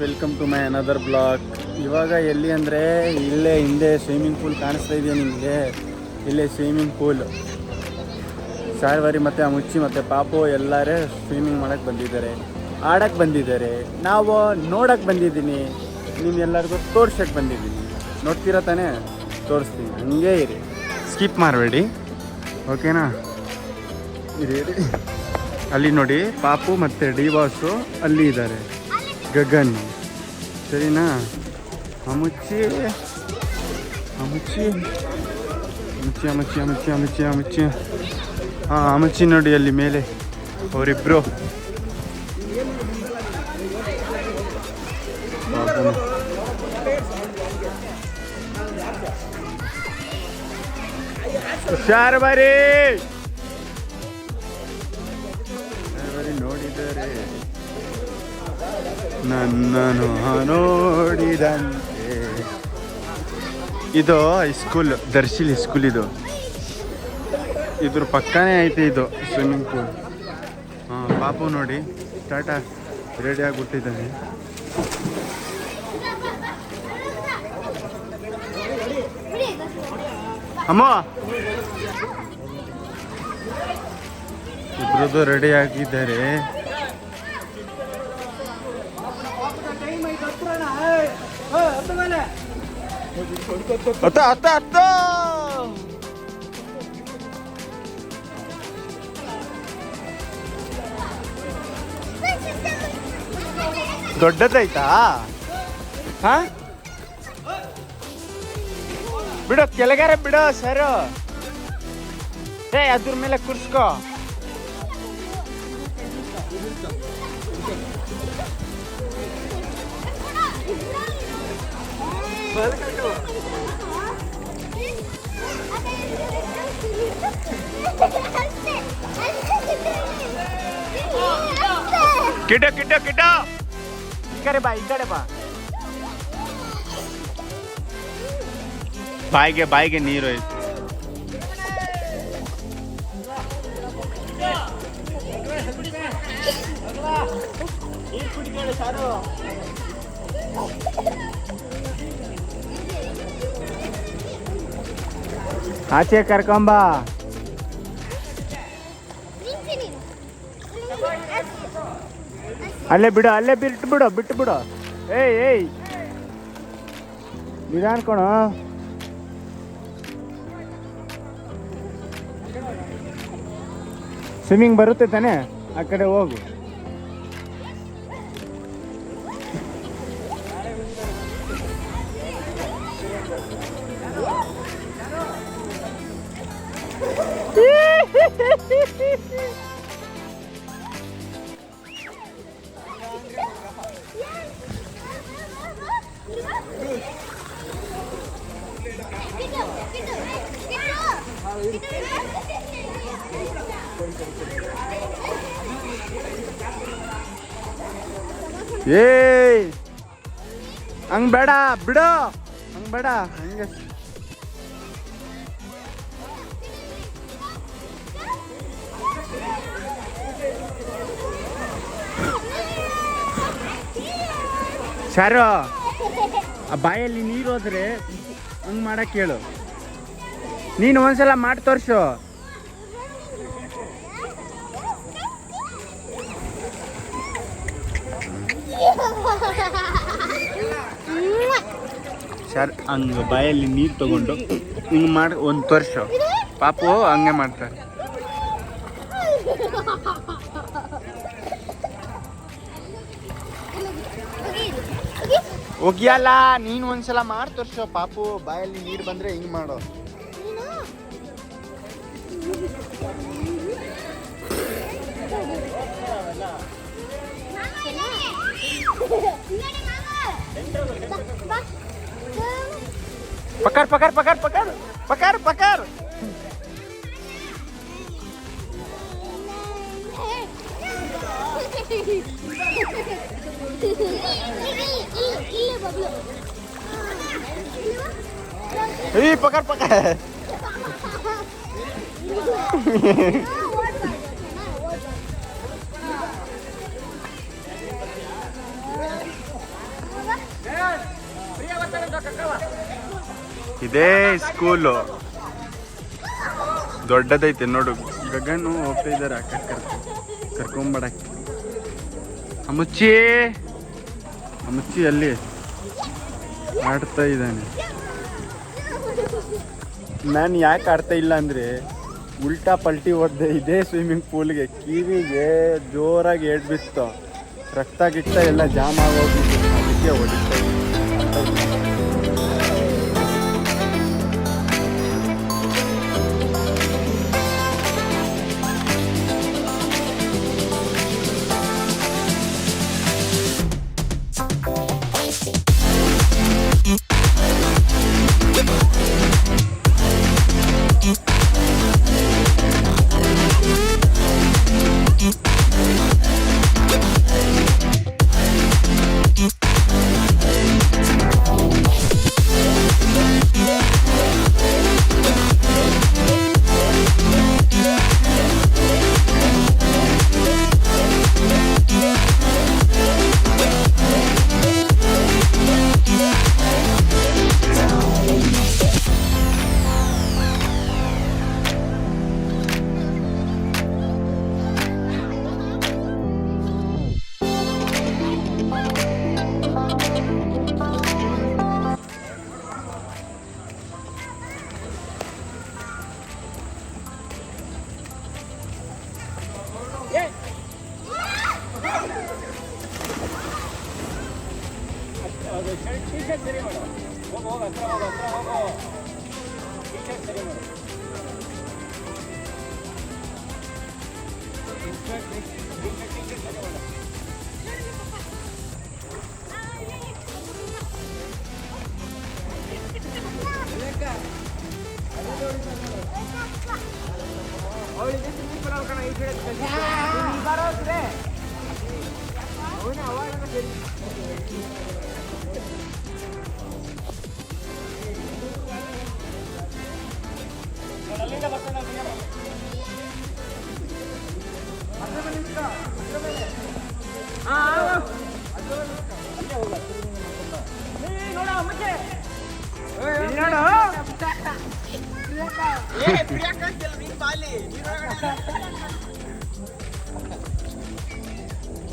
Welcome to my another blog. ಇವಾಗ ಎಲ್ಲಿ ಅಂದರೆ ಇಲ್ಲೇ ಹಿಂದೆ ಸ್ವಿಮ್ಮಿಂಗ್ ಪೂಲ್ ಕಾಣಿಸ್ತಾ ಇದೆಯಾ ನಿಮಗೆ? ಇಲ್ಲೇ ಸ್ವಿಮ್ಮಿಂಗ್ ಪೂಲ್. ಶಾರ್ವರಿ ಮತ್ತು ಮುಚ್ಚಿ ಮತ್ತು ಪಾಪು ಎಲ್ಲರೂ ಸ್ವಿಮ್ಮಿಂಗ್ ಮಾಡೋಕ್ಕೆ ಬಂದಿದ್ದಾರೆ, ಆಡೋಕ್ಕೆ ಬಂದಿದ್ದಾರೆ. ನಾವು ನೋಡೋಕ್ಕೆ ಬಂದಿದ್ದೀನಿ, ನಿಮ್ಗೆಲ್ಲರಿಗೂ ತೋರ್ಸೋಕ್ಕೆ ಬಂದಿದ್ದೀನಿ. ನೋಡ್ತೀರಾ ತಾನೇ? ತೋರಿಸ್ತೀನಿ, ಹಂಗೇ ಇರಿ, ಸ್ಕಿಪ್ ಮಾಡಬೇಡಿ, ಓಕೆನಾ? ಇರಿ ಅಲ್ಲಿ ನೋಡಿ, ಪಾಪು ಮತ್ತು ಡಿ ಬಾಸು ಅಲ್ಲಿ ಇದ್ದಾರೆ, ಗಗನ್, ಸರಿನಾ? ಅಮುಚ್ಚಿ ಅಮುಚ್ಚಿ ಅಮುಚ್ಚಿ ಅಮುಚ್ಚಿ ಅಮುಚ್ಚಿ ಅಮುಚ್ಚಿ ಅಮುಚ್ಚಿ ಹಾಂ, ಅಮುಚ್ಚಿ ನೋಡಿ ಅಲ್ಲಿ ಮೇಲೆ ಅವರಿಬ್ಬರು. ಶಾರ್ವರಿ ನೋಡಿದರೆ ನನ್ನನು ನೋಡಿದಂತೆ. ಇದು ಹೈಸ್ಕೂಲ್, ದರ್ಶಿಲ್ ಸ್ಕೂಲ್. ಇದ್ರ ಪಕ್ಕನೇ ಐತೆ ಇದು ಸ್ವಿಮ್ಮಿಂಗ್ ಪೂಲ್. ಹಾಂ, ಪಾಪು ನೋಡಿ ಟಾಟಾ ರೆಡಿ ಆಗಿಬಿಟ್ಟಿದ್ದಾನೆ. ಅಮ್ಮ ಇಬ್ರದ್ದು ರೆಡಿ ಆಗಿದ್ದಾರೆ. ದೊಡ್ಡದಾಯ್ತಾ? ಹಾ, ಬಿಡೋ ಕೆಳಗಾರ ಬಿಡೋ ಸರ್. ಅದ್ರ ಮೇಲೆ ಕುರ್ಸ್ಕೋ. ಕಿಡ್ಡ ಕಿಡ್ಡ ಕಿಡ್ಡ, ಈ ಕಡೆ ಬಾ, ಈ ಕಡೆ ಬಾ. ಬಾಯಿಗೆ ನೀರು ಐತೆ. ಆಚೆ ಕರ್ಕೊಂಬ. ಅಲ್ಲೇ ಬಿಡು, ಅಲ್ಲೇ ಬಿಟ್ಟು ಬಿಡು. ಏಯ್ ನಿಧಾನ ಕಣೋ. ಸ್ವಿಮ್ಮಿಂಗ್ ಬರುತ್ತೆ ತಾನೆ? ಆ ಕಡೆ ಹೋಗು. ಏಯ್ ಹಂಗ್ ಬೇಡ, ಬಿಡು, ಹಂಗ್ ಬೇಡ, ಹಂಗೆ. ಶಾರು, ಆ ಬಾಯಲ್ಲಿ ನೀರು ಹೋದ್ರೆ ಹಂಗ್ ಮಾಡಕ್ ಹೇಳು. ನೀನು ಒಂದ್ಸಲ ಮಾಡಿ ತೋರ್ಸು. ಸರ್, ಹಂಗೆ ಬಾಯಲ್ಲಿ ನೀರು ತಗೊಂಡು ಹಿಂಗೆ ಮಾಡಿ ಒಂದು ತೋರ್ಸು. ಪಾಪು ಹಂಗೆ ಮಾಡ್ತಾರೆ. ಹೋಗಿಯಲ್ಲ, ನೀನು ಒಂದ್ಸಲ ಮಾಡಿ ತೋರ್ಸು. ಪಾಪು ಬಾಯಲ್ಲಿ ನೀರು ಬಂದರೆ ಹಿಂಗೆ ಮಾಡೋ. पकड़ पकड़ पकड़ पकड़ पकड़ पकड़. पकड़ पकड़. ಇದೇ ಸ್ಕೂಲು ದೊಡ್ಡದೈತೆ ನೋಡು. ಗಗನು ಹೋಗ್ತಾ ಇದ್ದಾರೆ ಅಕ್ಕ ಕರ್ಕೊಂಬಡಕ್ಕೆ. ಅಮ್ಮಚ್ಚಿ ಅಲ್ಲಿ ಆಡ್ತಾ ಇದ್ದಾನೆ. ನಾನು ಯಾಕೆ ಆಡ್ತಾ ಇಲ್ಲ ಅಂದರೆ ಉಲ್ಟಾ ಪಲ್ಟಿ ಹೊಡೆದೆ ಇದೇ ಸ್ವಿಮ್ಮಿಂಗ್ ಪೂಲ್ಗೆ. ಕಿವಿಗೆ ಜೋರಾಗಿ ಏಟ್ ಬಿತ್ತು, ರಕ್ತ ಗಿಟ್ಟ ಎಲ್ಲ ಜಾಮ್ ಆಗೋಗಿತ್ತು. ಅದಕ್ಕೆ ಹೊಡಿತಾ ಇದ್ದೆ.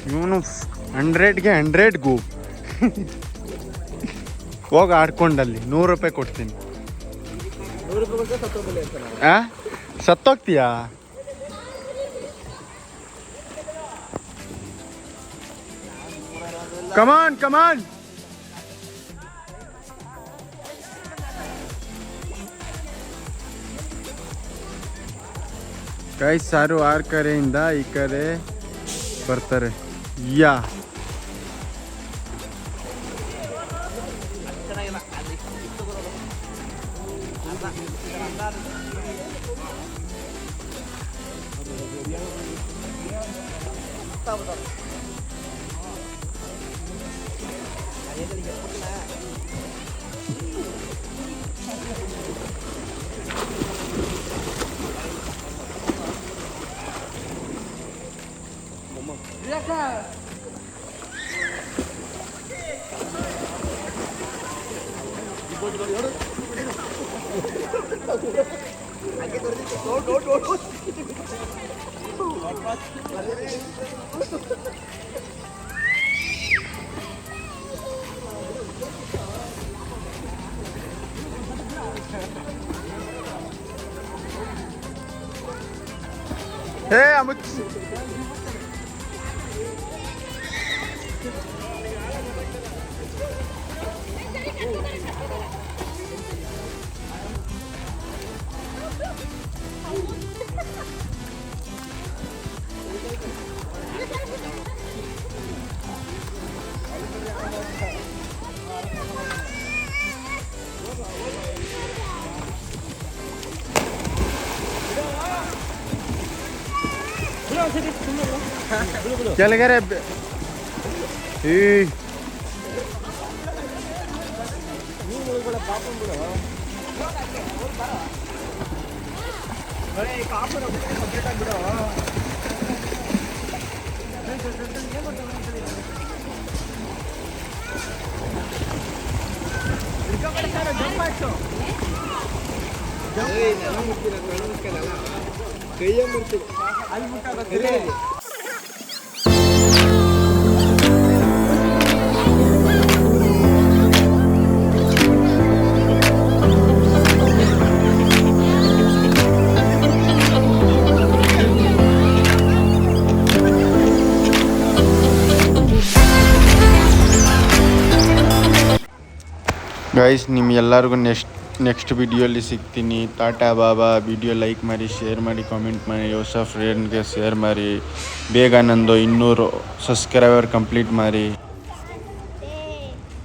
ಇವನು 100ಗೆ 100 ಗೋ. ಹೋಗಿ ಆಡ್ಕೊಂಡಲ್ಲಿ 100 ರೂಪಾಯಿ ಕೊಡ್ತೀನಿ. ಸತ್ತೋಗ್ತೀಯಾ? ಕಮಾನ್ ಕಮಾನ್. ಕೈ ಸಾರು ಆರ್ ಕಡೆಯಿಂದ ಈ ಕಡೆ ಬರ್ತಾರೆ. ಯಾ Hey, ಕೆಳಗಡೆ ಈ ಗೈಸ್ ನಿಮ್ಗೆಲ್ಲರಿಗೂ ನೆಕ್ಸ್ಟ್ ವಿಡಿಯೋಲಿ ಸಿಗ್ತೀನಿ. ಟಾಟಾ ಬಾಬಾ. ವಿಡಿಯೋ ಲೈಕ್ ಮಾಡಿ, ಶೇರ್ ಮಾಡಿ, ಕಾಮೆಂಟ್ ಮಾಡಿ, ಹೊಸ ಫ್ರೆಂಡ್ಗೆ ಶೇರ್ ಮಾಡಿ. ಬೇಗ ನಂದು 200 ಸಬ್ಸ್ಕ್ರೈಬರ್ ಕಂಪ್ಲೀಟ್ ಮಾಡಿ.